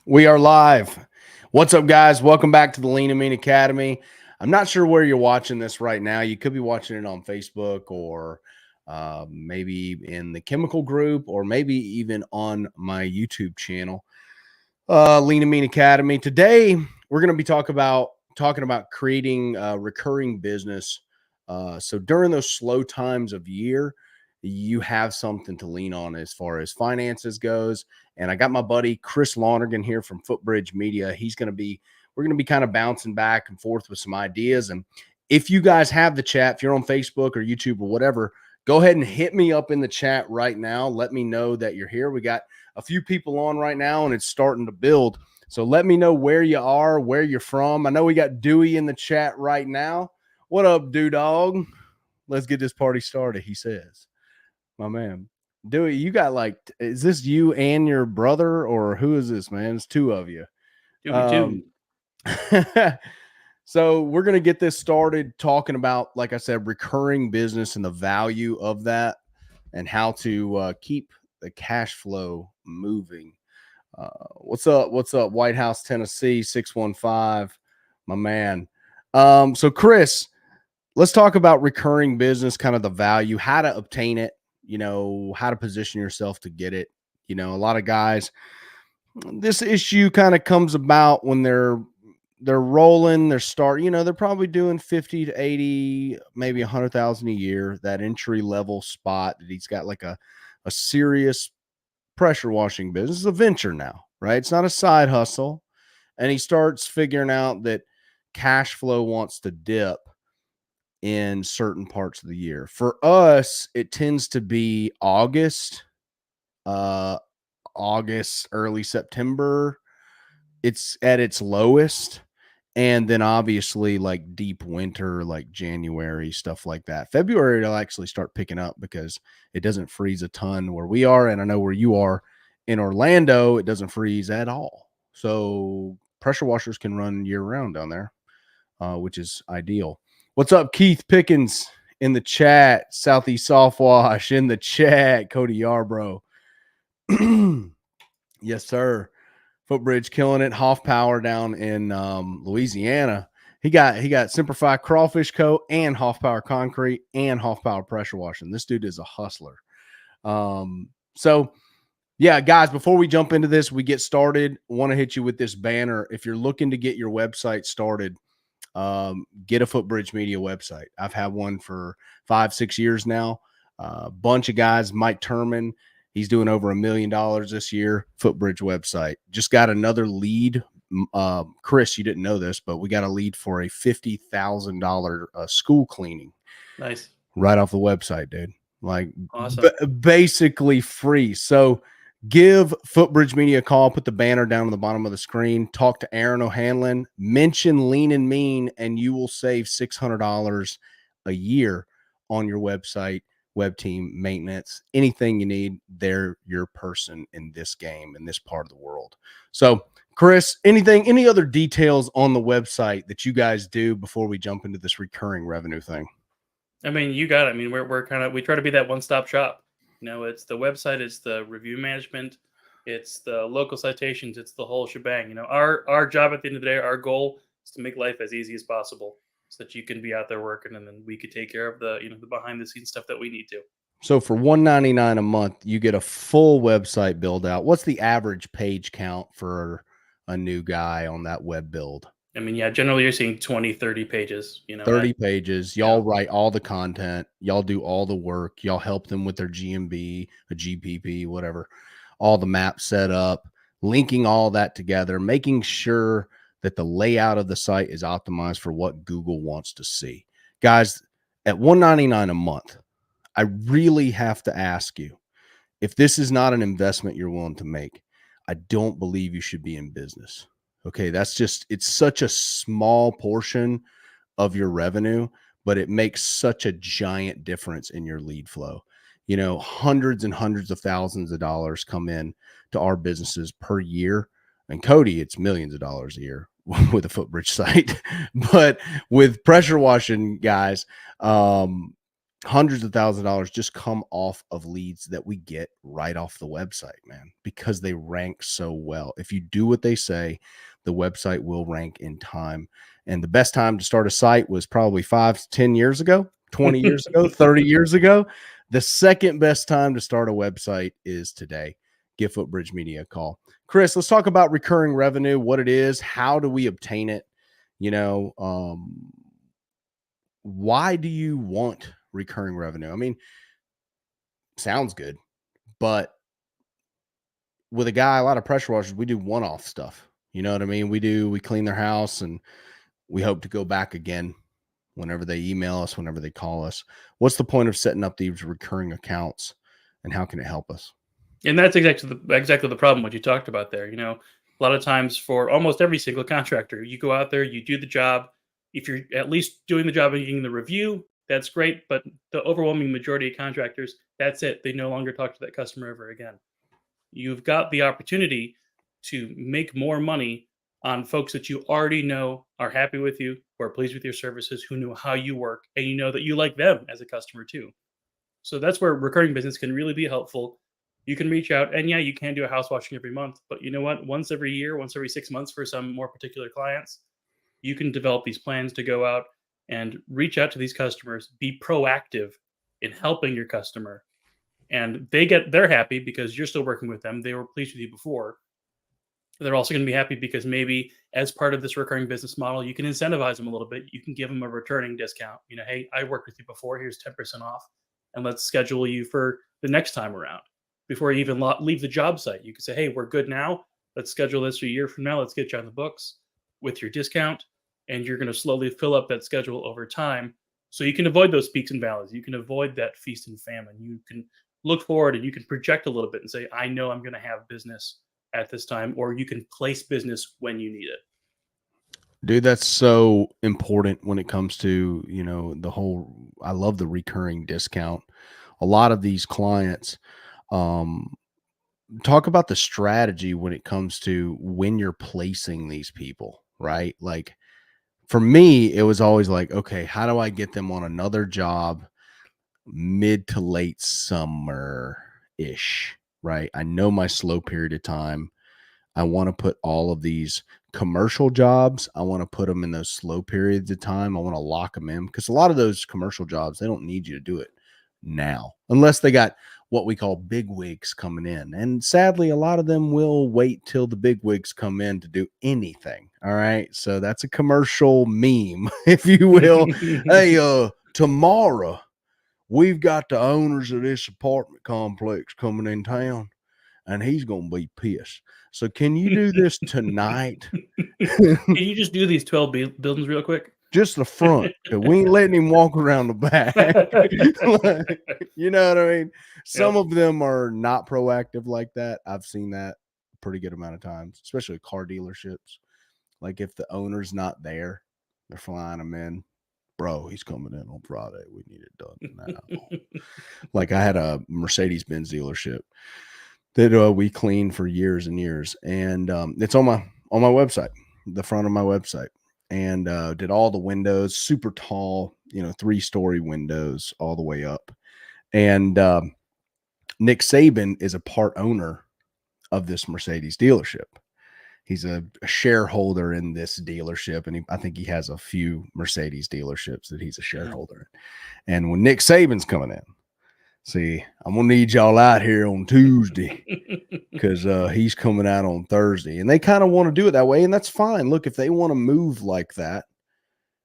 We are live. What's up, guys? Welcome back to the Lean and Mean Academy. I'm not sure where you're watching this right now. You could be watching it on Facebook or maybe in the chemical group or maybe even on my YouTube channel, Lean and Mean Academy. Today, we're going to be talking about creating a recurring business. So during those slow times of year, you have something to lean on as far as finances goes. And I got my buddy Chris Lonergan here from Footbridge Media. We're going to be kind of bouncing back and forth with some ideas. And if you guys have the chat, if you're on Facebook or YouTube or whatever, go ahead and hit me up in the chat right now. Let me know that you're here. We got a few people on right now and it's starting to build. So let me know where you are, where you're from. I know we got Dewey in the chat right now. What up, Dog? Let's get this party started, he says. My man. Dewey, you got is this you and your brother, or who is this, man? It's two of you. So we're going to get this started talking about, like I said, recurring business and the value of that and how to keep the cash flow moving. What's up? White House, Tennessee, 615, my man. So Chris, let's talk about recurring business, kind of the value, how to obtain it, how to position yourself to get it. A lot of guys, this issue kind of comes about when they're rolling, they're probably doing 50 to 80, maybe 100,000 a year, that entry level spot that he's got like a serious pressure washing business, a venture now, right? It's not a side hustle. And he starts figuring out that cash flow wants to dip in certain parts of the year. For us, it tends to be August, early September. It's at its lowest. And then obviously like deep winter, like January, stuff like that. February, it'll actually start picking up because it doesn't freeze a ton where we are. And I know where you are in Orlando, it doesn't freeze at all. So pressure washers can run year round down there, which is ideal. What's up, Keith Pickens in the chat? Southeast Soft Wash in the chat. Cody Yarbrough. Yes, sir. Footbridge killing it. Hoff Power down in Louisiana. He got Simplify Crawfish Co. and Hoff Power Concrete and Hoff Power Pressure Washing. This dude is a hustler. So yeah, guys, before we jump into this, we get started, I want to hit you with this banner. If you're looking to get your website started, get a Footbridge Media website. I've had one for 5-6 years now. A bunch of guys, Mike Turman, he's doing over $1 million this year. Footbridge website. Just got another lead. Chris, you didn't know this, but we got a lead for a $50,000 school cleaning. Nice. Right off the website, dude. Like awesome. Basically free. So give Footbridge Media a call. Put the banner down on the bottom of the screen. Talk to Aaron O'Hanlon. Mention Lean and Mean, and you will save $600 a year on your website, web team, maintenance, anything you need. They're your person in this game, in this part of the world. So, Chris, any other details on the website that you guys do before we jump into this recurring revenue thing? I mean, you got it. I mean, we try to be that one-stop shop. It's the website, it's the review management, it's the local citations, it's the whole shebang. Our job at the end of the day, our goal is to make life as easy as possible so that you can be out there working, and then we could take care of the the behind the scenes stuff that we need to. So for $199 a month, you get a full website build out. What's the average page count for a new guy on that web build? I mean, yeah, generally you're seeing 20, 30 pages, 30 pages. Y'all write all the content. Y'all do all the work. Y'all help them with their GMB, a GPP, whatever, all the maps set up, linking all that together, making sure that the layout of the site is optimized for what Google wants to see. Guys, at $199 a month, I really have to ask you, if this is not an investment you're willing to make, I don't believe you should be in business. Okay, it's such a small portion of your revenue, but it makes such a giant difference in your lead flow. Hundreds and hundreds of thousands of dollars come in to our businesses per year. And Cody, it's millions of dollars a year with a Footbridge site. But with pressure washing, guys, hundreds of thousands of dollars just come off of leads that we get right off the website, man, because they rank so well. If you do what they say, the website will rank in time. And the best time to start a site was probably 5 to 10 years ago, 20 years ago, 30 years ago. The second best time to start a website is today. Give Footbridge Media a call. Chris, let's talk about recurring revenue, what it is, how do we obtain it? Why do you want recurring revenue? I mean, sounds good, but with a lot of pressure washers, we do one-off stuff. You know what I mean? We clean their house and we hope to go back again whenever they email us, whenever they call us. What's the point of setting up these recurring accounts and how can it help us? And that's exactly the problem what you talked about there. A lot of times for almost every single contractor, you go out there, you do the job. If you're at least doing the job and getting the review, that's great. But the overwhelming majority of contractors, that's it. They no longer talk to that customer ever again. You've got the opportunity to make more money on folks that you already know are happy with you, who are pleased with your services, who know how you work, and you know that you like them as a customer too. So that's where recurring business can really be helpful. You can reach out, and yeah, you can do a house washing every month, but you know what? Once every year, once every 6 months for some more particular clients, you can develop these plans to go out and reach out to these customers, be proactive in helping your customer, and they're happy because you're still working with them. They were pleased with you before. They're also going to be happy because maybe as part of this recurring business model, you can incentivize them a little bit. You can give them a returning discount. Hey, I worked with you before. Here's 10% off, and let's schedule you for the next time around. Before you even leave the job site, you can say, hey, we're good now. Let's schedule this a year from now. Let's get you on the books with your discount. And you're going to slowly fill up that schedule over time. So you can avoid those peaks and valleys. You can avoid that feast and famine. You can look forward and you can project a little bit and say, I know I'm going to have business at this time, or you can place business when you need it. Dude, that's so important when it comes to, I love the recurring discount. A lot of these clients, talk about the strategy when it comes to when you're placing these people, right? Like for me, it was always like, okay, how do I get them on another job mid to late summer ish, right? I know my slow period of time. I want to put all of these commercial jobs, I want to put them in those slow periods of time. I want to lock them in because a lot of those commercial jobs, they don't need you to do it now unless they got what we call big wigs coming in. And sadly, a lot of them will wait till the big wigs come in to do anything. All right. So that's a commercial meme, if you will. Hey, tomorrow we've got the owners of this apartment complex coming in town and he's going to be pissed. So can you do this tonight? Can you just do these 12 buildings real quick? Just the front. We ain't letting him walk around the back. You know what I mean? Some of them are not proactive like that. I've seen that a pretty good amount of times, especially car dealerships. Like if the owner's not there, they're flying them in. Bro, he's coming in on Friday. We need it done now. Like I had a Mercedes-Benz dealership that we cleaned for years and years, and it's on my website, the front of my website, and did all the windows, super tall, 3-story windows all the way up. And Nick Saban is a part owner of this Mercedes dealership. He's a shareholder in this dealership, and I think he has a few Mercedes dealerships that he's a shareholder in. And when Nick Saban's coming in, see, I'm going to need y'all out here on Tuesday because he's coming out on Thursday. And they kind of want to do it that way, and that's fine. Look, if they want to move like that,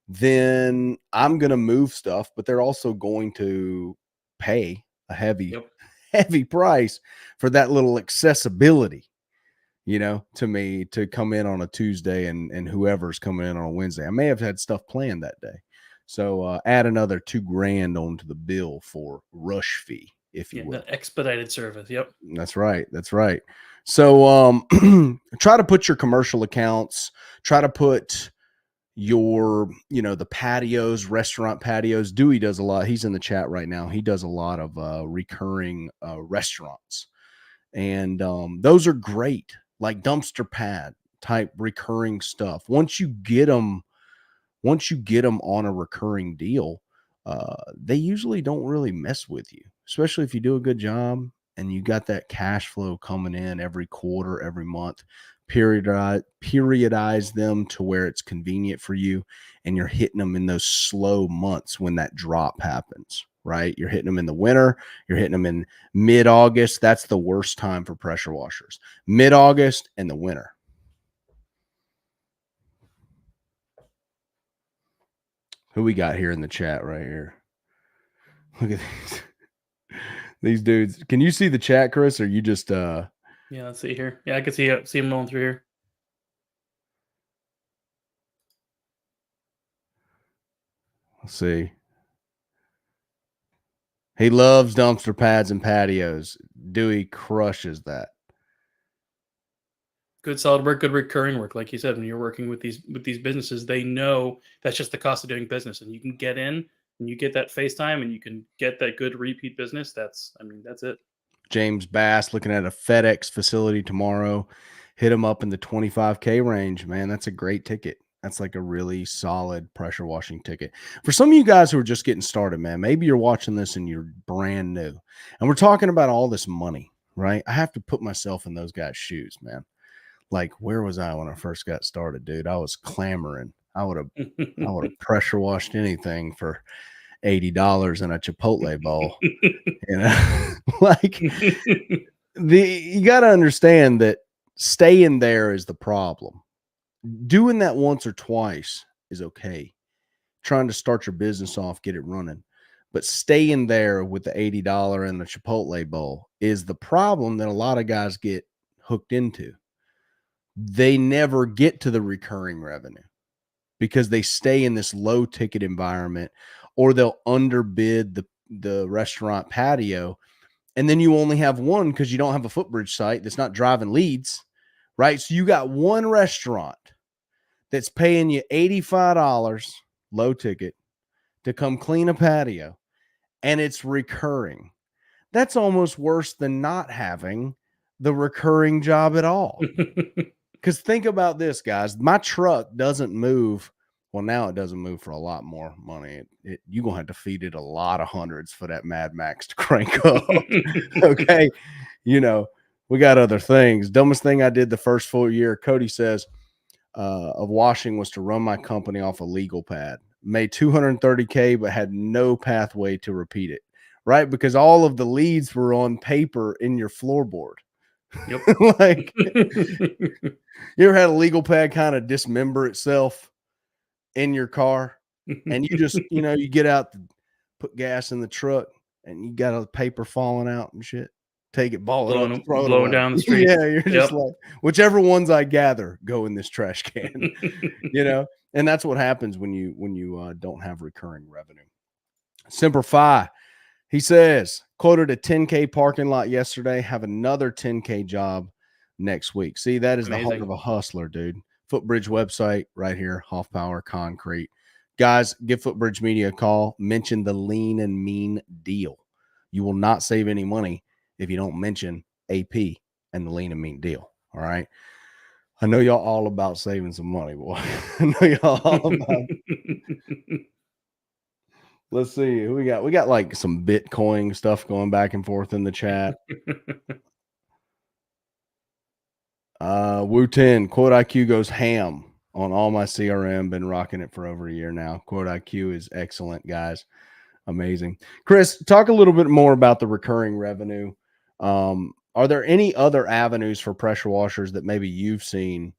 then I'm going to move stuff, but they're also going to pay a heavy price for that little accessibility, to me to come in on a Tuesday and whoever's coming in on a Wednesday. I may have had stuff planned that day. So add another $2,000 onto the bill for rush fee, if you will. The expedited service. Yep. That's right. That's right. So try to put your commercial accounts, try to put your, the patios, restaurant patios. Dewey does a lot. He's in the chat right now. He does a lot of recurring restaurants. And those are great, like dumpster pad type recurring stuff. Once you get them on a recurring deal, they usually don't really mess with you, especially if you do a good job and you got that cash flow coming in every quarter, every month. Periodize them to where it's convenient for you, and you're hitting them in those slow months when that drop happens, right? You're hitting them in the winter, you're hitting them in mid-August. That's the worst time for pressure washers, mid-August and the winter. Who we got here in the chat right here? Look at these dudes. Can you see the chat, Chris, or you just Yeah, let's see here. Yeah, I can see him rolling through here. let's see. He loves dumpster pads and patios. Dewey crushes that. Good solid work, good recurring work. Like you said, when you're working with these businesses, they know that's just the cost of doing business, and you can get in and you get that FaceTime and you can get that good repeat business. That's it. James Bass looking at a FedEx facility tomorrow. Hit him up in the 25K range, man. That's a great ticket. That's like a really solid pressure washing ticket. For some of you guys who are just getting started, man, maybe you're watching this and you're brand new. And we're talking about all this money, right? I have to put myself in those guys' shoes, man. Like, where was I when I first got started, dude? I was clamoring. I would have pressure washed anything for $80 in a Chipotle bowl. You know, like you got to understand that staying there is the problem. Doing that once or twice is okay. Trying to start your business off, get it running. But staying there with the $80 and the Chipotle bowl is the problem that a lot of guys get hooked into. They never get to the recurring revenue because they stay in this low ticket environment, or they'll underbid the restaurant patio. And then you only have one because you don't have a footbridge site that's not driving leads, right? So you got one restaurant that's paying you $85 low ticket to come clean a patio, and it's recurring. That's almost worse than not having the recurring job at all. Because think about this, guys. My truck doesn't move. Well, now it doesn't move for a lot more money. You're going to have to feed it a lot of hundreds for that Mad Max to crank up. Okay. You know, we got other things. Dumbest thing I did the first full year, Cody says, of washing was to run my company off a legal pad. Made $230K, but had no pathway to repeat it, right? Because all of the leads were on paper in your floorboard. Yep. Like, you ever had a legal pad kind of dismember itself in your car, and you just, you get out, put gas in the truck, and you got a paper falling out and shit. Take it, ball it up, throw it blowing away. down the street. Yeah, you're just like, whichever ones I gather go in this trash can, and that's what happens when you don't have recurring revenue. Semper Fi, he says, quoted a 10K parking lot yesterday, have another 10K job next week. See, that is Amazing. the heart of a hustler, dude. Footbridge website right here, Hoff Power Concrete. Guys, give Footbridge Media a call. Mention the lean and mean deal. You will not save any money if you don't mention AP and the lean and mean deal. All right. I know y'all all about saving some money, boy. I know y'all all about Let's see who we got. We got like some Bitcoin stuff going back and forth in the chat. Wu 10 Quote IQ goes ham on all my CRM. Been rocking it for over a year now. Quote IQ is excellent, guys. Amazing. Chris, talk a little bit more about the recurring revenue. Are there any other avenues for pressure washers that maybe you've seen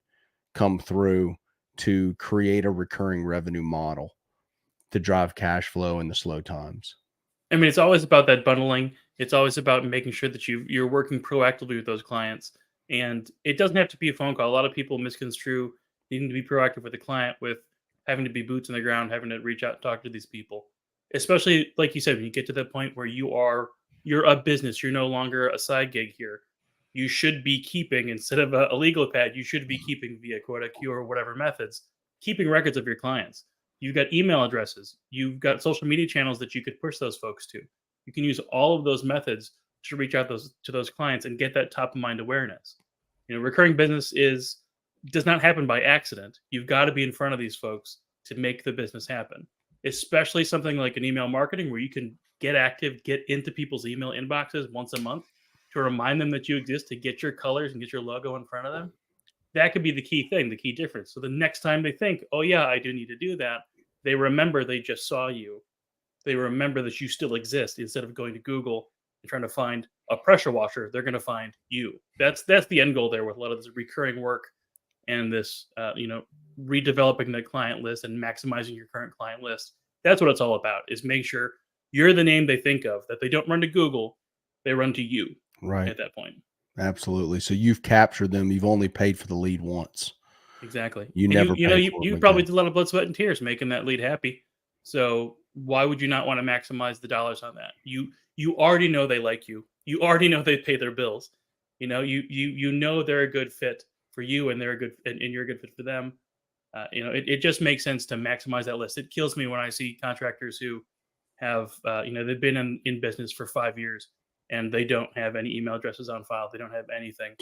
come through to create a recurring revenue model to drive cash flow in the slow times? I mean, it's always about that bundling. It's always about making sure that you're working proactively with those clients. And it doesn't have to be a phone call. A lot of people misconstrue needing to be proactive with a client with having to be boots on the ground, having to reach out and talk to these people. Especially, like you said, when you get to the point where you're a business, you're no longer a side gig here. You should be keeping, instead of a legal pad, you should be keeping via Quote IQ or whatever methods, keeping records of your clients. You've got email addresses. You've got social media channels that you could push those folks to. You can use all of those methods to reach out to those clients and get that top of mind awareness. Recurring business does not happen by accident. You've got to be in front of these folks to make the business happen. especially something like an email marketing where you can get active, get into people's email inboxes once a month to remind them that you exist, to get your colors and get your logo in front of them. That could be the key thing, the key difference. So the next time they think, oh, yeah, I do need to do that, they remember they just saw you. They remember that you still exist instead of going to Google and trying to find a pressure washer. They're going to find you. That's the end goal there with a lot of this recurring work and this, redeveloping the client list and maximizing your current client list. That's what it's all about, is make sure you're the name they think of, that they don't run to Google, they run to you Right. at that point. Absolutely. So you've captured them. You've only paid for the lead once. Exactly. You And never you pay for them you probably again. did a lot of blood, sweat, and tears making that lead happy. So why would you not want to maximize the dollars on that? You already know they like you. You already know they pay their bills. You know they're a good fit for you, and they're a good and you're a good fit for them. It just makes sense to maximize that list. It kills me when I see contractors who have they've been in business for 5 years and they don't have any email addresses on file. They don't have anything.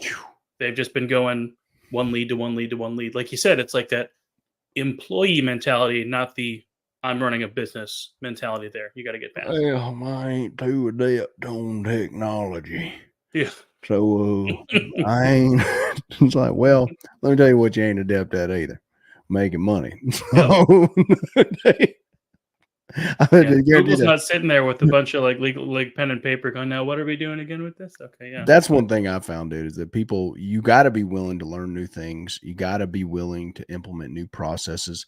They've just been going one lead to one lead to one lead. Like you said, it's like that employee mentality, not the I'm running a business mentality there. You got to get past. Well, I ain't too adept on technology. Yeah. So I ain't. It's like, well, let me tell you what you ain't adept at either. Making money. So, Google's not sitting there with a bunch of like pen and paper going, now what are we doing again with this? Okay, yeah. That's one thing I found, dude, is that people, you got to be willing to learn new things. You got to be willing to implement new processes.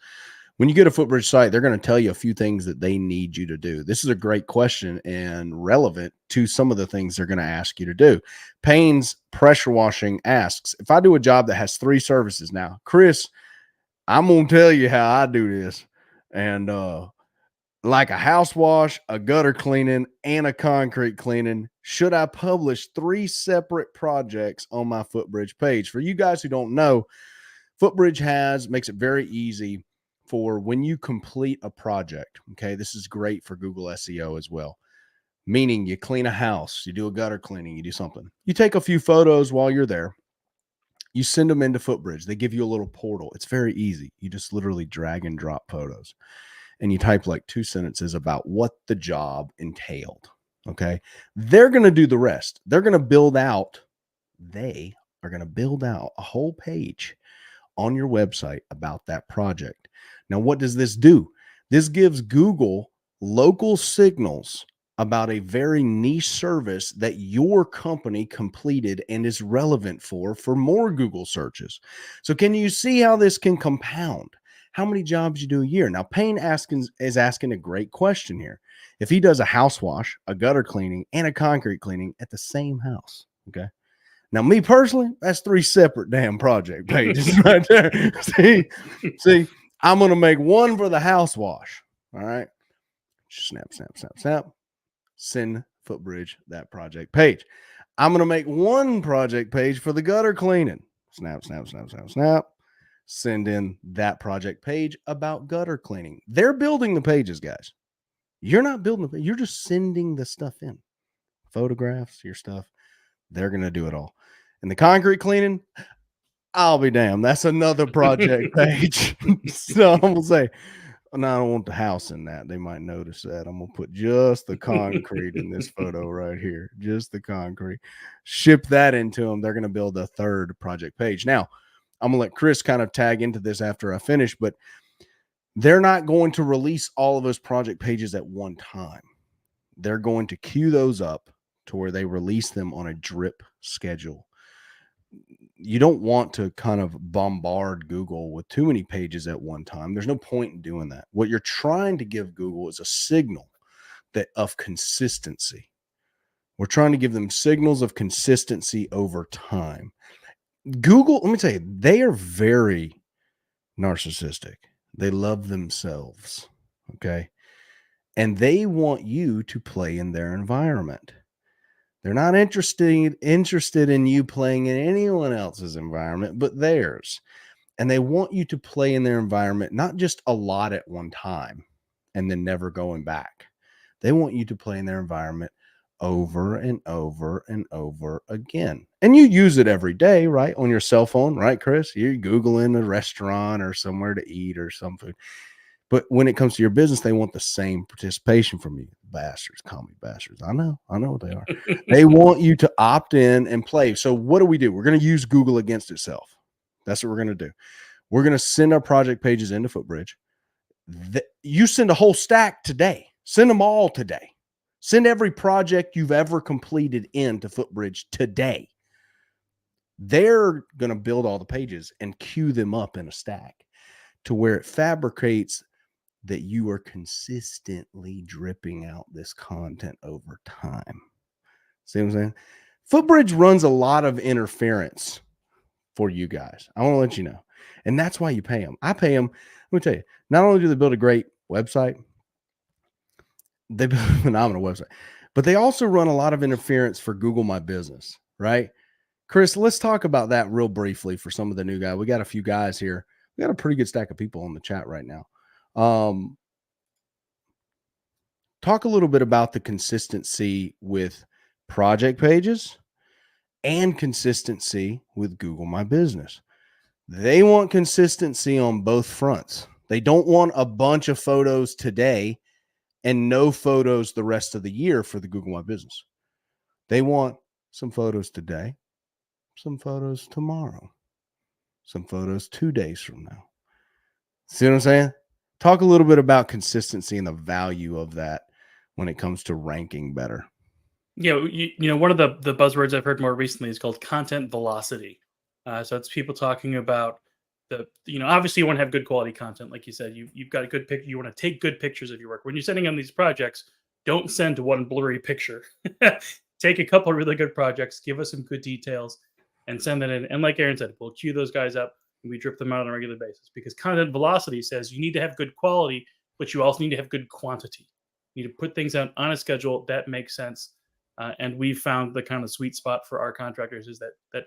When you get a Footbridge site, they're going to tell you a few things that they need you to do. This is a great question and relevant to some of the things they're going to ask you to do. Payne's Pressure Washing asks, if I do a job that has 3 services now, Chris, I'm going to tell you how I do this. And like a house wash, a gutter cleaning, and a concrete cleaning, should I publish 3 separate projects on my Footbridge page? For you guys who don't know, Footbridge makes it very easy for when you complete a project. Okay, this is great for Google SEO as well. Meaning you clean a house, you do a gutter cleaning, you do something. You take a few photos while you're there. You send them into Footbridge. They give you a little portal. It's very easy. You just literally drag and drop photos. And you type like 2 sentences about what the job entailed. Okay. They're going to do the rest. They are going to build out a whole page on your website about that project. Now, what does this do? This gives Google local signals about a very niche service that your company completed and is relevant for more Google searches. So can you see how this can compound? How many jobs you do a year? Now, Payne is asking a great question here. If he does a house wash, a gutter cleaning, and a concrete cleaning at the same house, okay? Now, me personally, that's 3 separate damn project pages right there. See, I'm going to make one for the house wash, all right? Snap, snap, snap, snap. Send Footbridge that project page. I'm going to make one project page for the gutter cleaning. Snap, snap, snap, snap, snap. Send in that project page about gutter cleaning. They're building the pages, guys. You're not building the page. You're just sending the stuff in. Photographs, your stuff. They're going to do it all. And the concrete cleaning, I'll be damned. That's another project page. So I'm going to say, no, I don't want the house in that. They might notice that. I'm going to put just the concrete in this photo right here. Just the concrete. Ship that into them. They're going to build a 3rd project page. Now, I'm going to let Chris kind of tag into this after I finish, but they're not going to release all of those project pages at one time. They're going to queue those up to where they release them on a drip schedule. You don't want to kind of bombard Google with too many pages at one time. There's no point in doing that. What you're trying to give Google is a signal of consistency. We're trying to give them signals of consistency over time. Google, let me tell you, they are very narcissistic. They love themselves, okay? And they want you to play in their environment. They're not interested in you playing in anyone else's environment but theirs. And they want you to play in their environment, not just a lot at one time and then never going back. They want you to play in their environment over and over and over again. And you use it every day, right? On your cell phone, right, Chris? You're Googling a restaurant or somewhere to eat or some food. But when it comes to your business, they want the same participation from you. Bastards, call me bastards. I know what they are. They want you to opt in and play. So what do? We're going to use Google against itself. That's what we're going to do. We're going to send our project pages into Footbridge. You send a whole stack today. Send them all today. Send every project you've ever completed into Footbridge today. They're going to build all the pages and queue them up in a stack to where it fabricates that you are consistently dripping out this content over time. See what I'm saying? Footbridge runs a lot of interference for you guys. I want to let you know. And that's why you pay them. I pay them. Let me tell you, not only do they build a great website, they build a phenomenal website, but they also run a lot of interference for Google My Business, right? Chris, let's talk about that real briefly for some of the new guys. We got a few guys here. We got a pretty good stack of people on the chat right now. Talk a little bit about the consistency with project pages and consistency with Google My Business. They want consistency on both fronts. They don't want a bunch of photos today and no photos the rest of the year for the Google My Business. They want some photos today, some photos tomorrow, some photos 2 days from now. See what I'm saying? Talk a little bit about consistency and the value of that when it comes to ranking better. Yeah, one of the buzzwords I've heard more recently is called content velocity. So it's people talking about obviously you want to have good quality content. Like you said, you've got a good picture. You want to take good pictures of your work. When you're sending on these projects, don't send one blurry picture. Take a couple of really good projects, give us some good details, and send that in. And like Aaron said, we'll queue those guys up and we drip them out on a regular basis, because content velocity says you need to have good quality, but you also need to have good quantity. You need to put things out on a schedule that makes sense. And we've found the kind of sweet spot for our contractors is that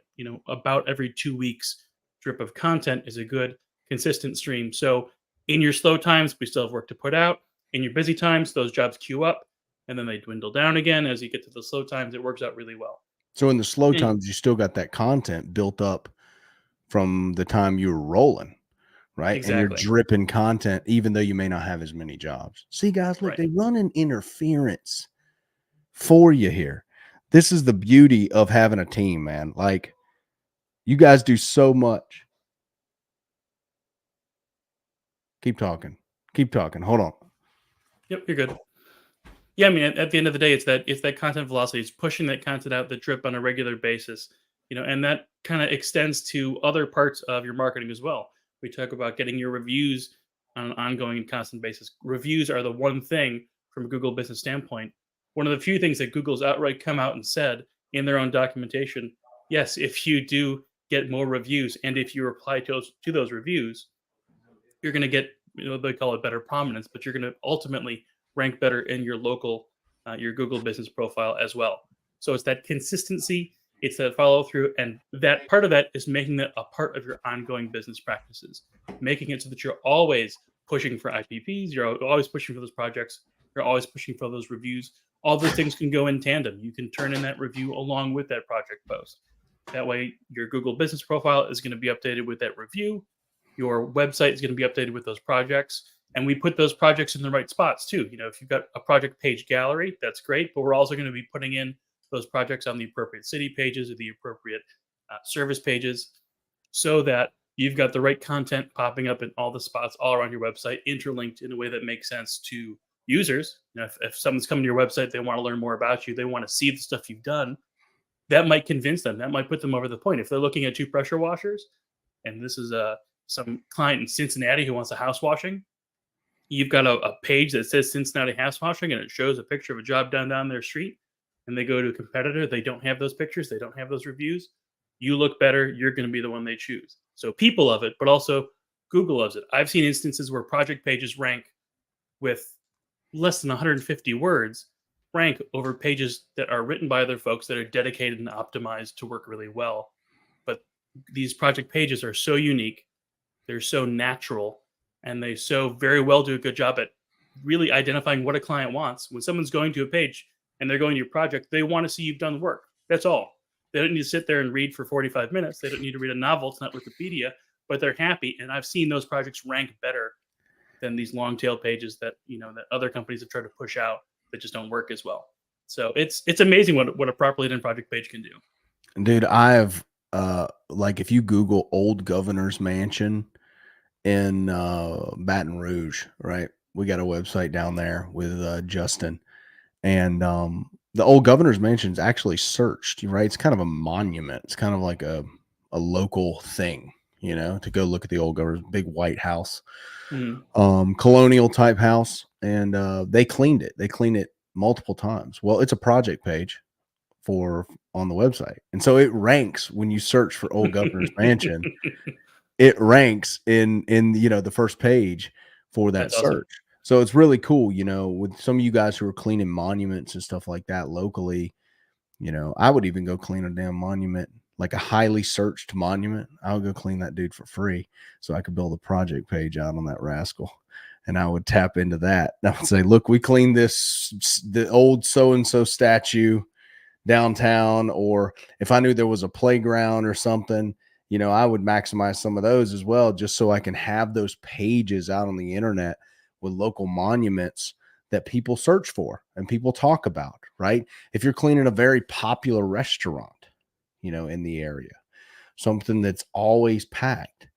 about every 2 weeks drip of content is a good consistent stream. So in your slow times, we still have work to put out. In your busy times, those jobs queue up and then they dwindle down again. As you get to the slow times, it works out really well. So in the slow times, you still got that content built up from the time you were rolling, right? Exactly. And you're dripping content, even though you may not have as many jobs. See, guys, look, They run an interference for you here. This is the beauty of having a team, man. Like, you guys do so much. Keep talking. Hold on. Yep, you're good. Yeah, I mean, at the end of the day, it's that content velocity. It's pushing that content out, the drip on a regular basis, and that kind of extends to other parts of your marketing as well. We talk about getting your reviews on an ongoing and constant basis. Reviews are the one thing from a Google business standpoint. One of the few things that Google's outright come out and said in their own documentation, yes, if you do get more reviews and if you reply to those reviews, you're going to get, they call it better prominence, but you're going to ultimately rank better in your local, your Google business profile as well. So it's that consistency, it's that follow through, and that part of that is making that a part of your ongoing business practices, making it so that you're always pushing for IPPs, you're always pushing for those projects, you're always pushing for those reviews. All those things can go in tandem. You can turn in that review along with that project post. That way, your Google business profile is going to be updated with that review. Your website is going to be updated with those projects. And we put those projects in the right spots too. If you've got a project page gallery, that's great. But we're also going to be putting in those projects on the appropriate city pages or the appropriate service pages, so that you've got the right content popping up in all the spots all around your website, interlinked in a way that makes sense to users. If someone's coming to your website, they want to learn more about you, they want to see the stuff you've done, that might convince them, that might put them over the point. If they're looking at 2 pressure washers, and this is some client in Cincinnati who wants a house washing, you've got a page that says Cincinnati house washing, and it shows a picture of a job down their street, and they go to a competitor, they don't have those pictures, they don't have those reviews. You look better, you're going to be the one they choose. So people love it, but also Google loves it. I've seen instances where project pages rank with less than 150 words, rank over pages that are written by other folks that are dedicated and optimized to work really well. But these project pages are so unique, they're so natural, and they so very well do a good job at really identifying what a client wants. When someone's going to a page and they're going to your project, they want to see you've done work. That's all. They don't need to sit there and read for 45 minutes. They don't need to read a novel. It's not Wikipedia, but they're happy. And I've seen those projects rank better than these long tail pages that that other companies have tried to push out that just don't work as well. So it's amazing what a properly done project page can do. Dude, I have like if you Google Old Governor's Mansion in Baton Rouge, right? We got a website down there with Justin, and the Old Governor's Mansion is actually searched, right? It's kind of a monument. It's kind of like a local thing, to go look at the Old Governor's big white house, colonial type house, and they cleaned it. They cleaned it multiple times. Well, it's a project page on the website, and so it ranks when you search for Old Governor's Mansion. It ranks in the first page for that That's search. awesome. So it's really cool, with some of you guys who are cleaning monuments and stuff like that locally. I would even go clean a damn monument, like a highly searched monument. I would go clean that dude for free so I could build a project page out on that rascal. And I would tap into that. And I would say, look, we cleaned the old so-and-so statue downtown, or if I knew there was a playground or something, I would maximize some of those as well, just so I can have those pages out on the internet with local monuments that people search for and people talk about, right? If you're cleaning a very popular restaurant, in the area, something that's always packed,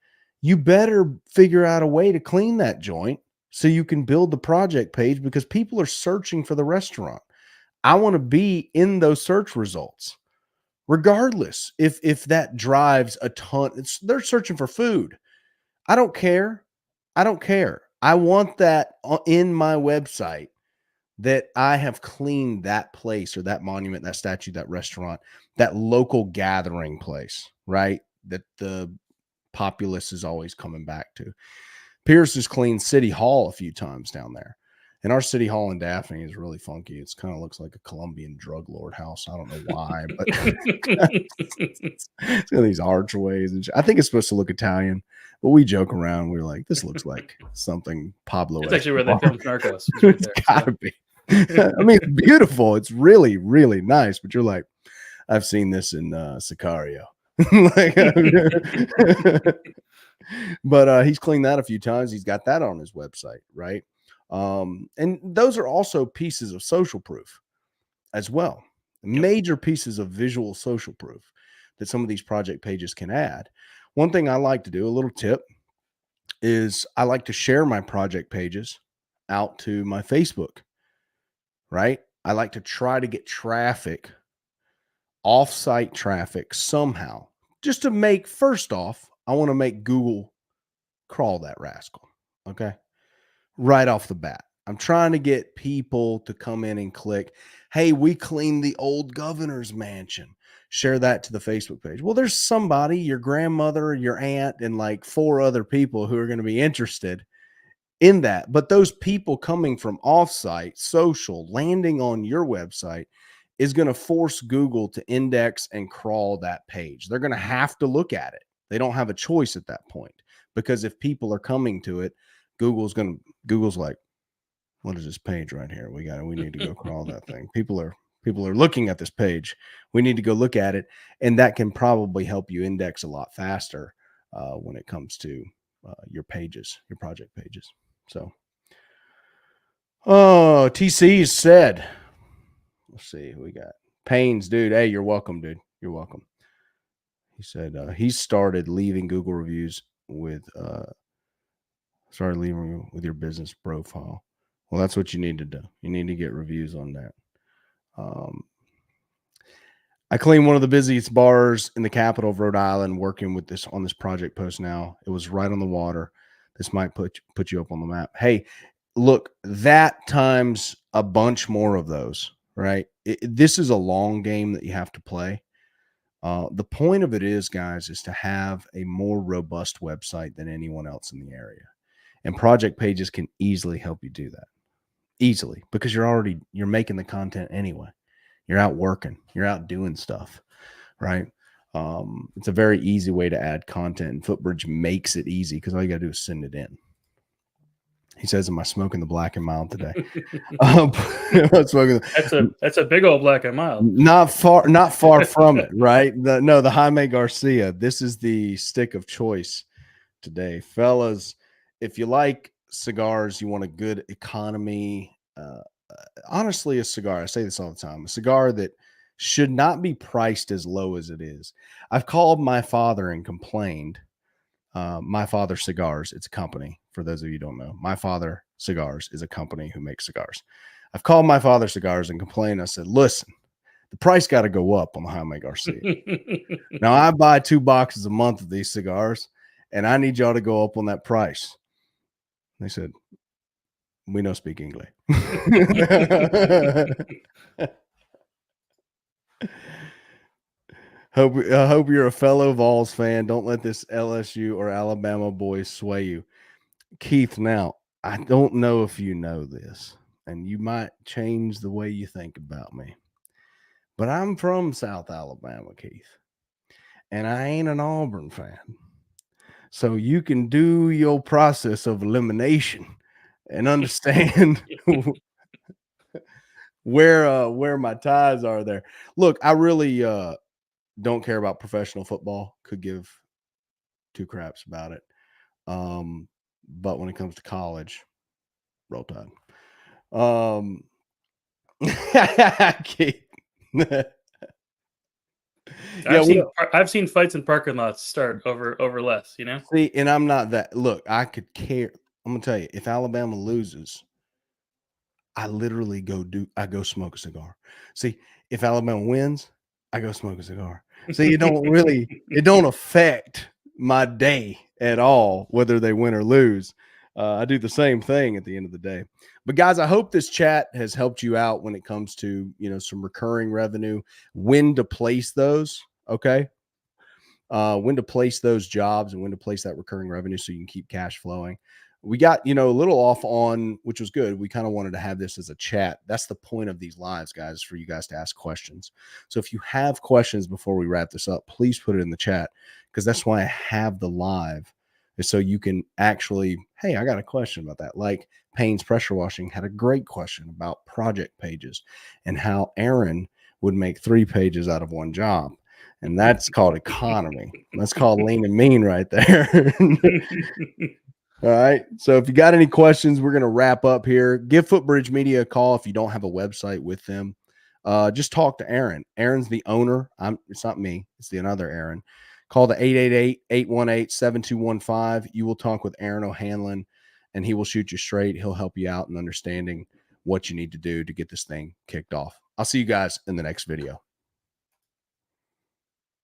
you better figure out a way to clean that joint so you can build the project page, because people are searching for the restaurant. I want to be in those search results, regardless if that drives a ton. They're searching for food. I don't care. I want that in my website, that I have cleaned that place or that monument, that statue, that restaurant, that local gathering place, right? That the populace is always coming back to. Pierce has cleaned City Hall a few times down there. And our City Hall in Daphne is really funky. It's kind of looks like a Colombian drug lord house. I don't know why, but it's got these archways. And I think it's supposed to look Italian, but we joke around. We're like, this looks like something Pablo. It's actually where they filmed Narcos. It's right there, gotta be. I mean, it's beautiful. It's really, really nice. But you're like, I've seen this in Sicario. But he's cleaned that a few times. He's got that on his website, right? And those are also pieces of social proof as well. Major pieces of visual social proof that some of these project pages can add. One thing I like to do, a little tip, is I like to share my project pages out to my Facebook, right? I like to try to get traffic, off-site traffic somehow, just to make, first off, I want to make Google crawl that rascal, okay? Right off the bat. I'm trying to get people to come in and click, hey, we cleaned the Old Governor's Mansion. Share that to the Facebook page. Well, there's somebody, your grandmother, your aunt, and like 4 other people who are going to be interested in that. But those people coming from offsite, social, landing on your website is going to force Google to index and crawl that page. They're going to have to look at it. They don't have a choice at that point, because if people are coming to it, Google's like, what is this page right here? We need to go crawl that thing. People are looking at this page. We need to go look at it. And that can probably help you index a lot faster when it comes to your pages, your project pages. So, TC said, let's see who we got. Paynes, dude. Hey, you're welcome, dude. You're welcome. He said he started leaving Google reviews with your business profile. Well, that's what you need to do. You need to get reviews on that. I clean one of the busiest bars in the capital of Rhode Island, working with this on this project post now. It was right on the water. This might put you up on the map. Hey, look, that times a bunch more of those, right? This is a long game that you have to play. The point of it is, guys, is to have a more robust website than anyone else in the area. And project pages can easily help you do that. Easily, because you're making the content anyway. You're out working, you're out doing stuff, right? It's a very easy way to add content, and Footbridge makes it easy because all you got to do is send it in. He says, am I smoking the Black and Mild today? That's a big old Black and Mild. Not far from it, right? The Jaime Garcia. This is the stick of choice today. Fellas, if you like cigars, you want a good economy. Honestly, a cigar, I say this all the time, a cigar that should not be priced as low as it is. I've called my father and complained. My Father Cigars, it's a company. For those of you who don't know, My Father Cigars is a company who makes cigars. I've called My Father Cigars and complained. I said, listen, the price got to go up on the Jaime Garcia. Now, I buy 2 boxes a month of these cigars, and I need y'all to go up on that price. They said, we don't speak English. I hope you're a fellow Vols fan. Don't let this LSU or Alabama boy sway you. Keith, now, I don't know if you know this, and you might change the way you think about me, but I'm from South Alabama, Keith, and I ain't an Auburn fan. So you can do your process of elimination and understand where my ties are there. Look, I really don't care about professional football. Could give 2 craps about it. But when it comes to college, roll tide. Keith. I've seen fights in parking lots start over less, you know. See, and I'm not that. Look, I could care. I'm gonna tell you, if Alabama loses, I literally I go smoke a cigar. See, if Alabama wins, I go smoke a cigar. See, it don't affect my day at all, whether they win or lose. I do the same thing at the end of the day. But guys, I hope this chat has helped you out when it comes to, some recurring revenue, when to place those. Okay. When to place those jobs and when to place that recurring revenue so you can keep cash flowing. We got, a little off on, which was good. We kind of wanted to have this as a chat. That's the point of these lives, guys, for you guys to ask questions. So if you have questions before we wrap this up, please put it in the chat, because that's why I have the live, is so you can actually, hey, I got a question about that. Like Payne's Pressure Washing had a great question about project pages and how Aaron would make 3 pages out of 1 job. And that's called economy. That's called lean and mean right there. All right. So if you got any questions, we're going to wrap up here. Give Footbridge Media a call if you don't have a website with them. Just talk to Aaron. Aaron's the owner. It's not me. It's the another Aaron. Call the 888-818-7215. You will talk with Aaron O'Hanlon, and he will shoot you straight. He'll help you out in understanding what you need to do to get this thing kicked off. I'll see you guys in the next video.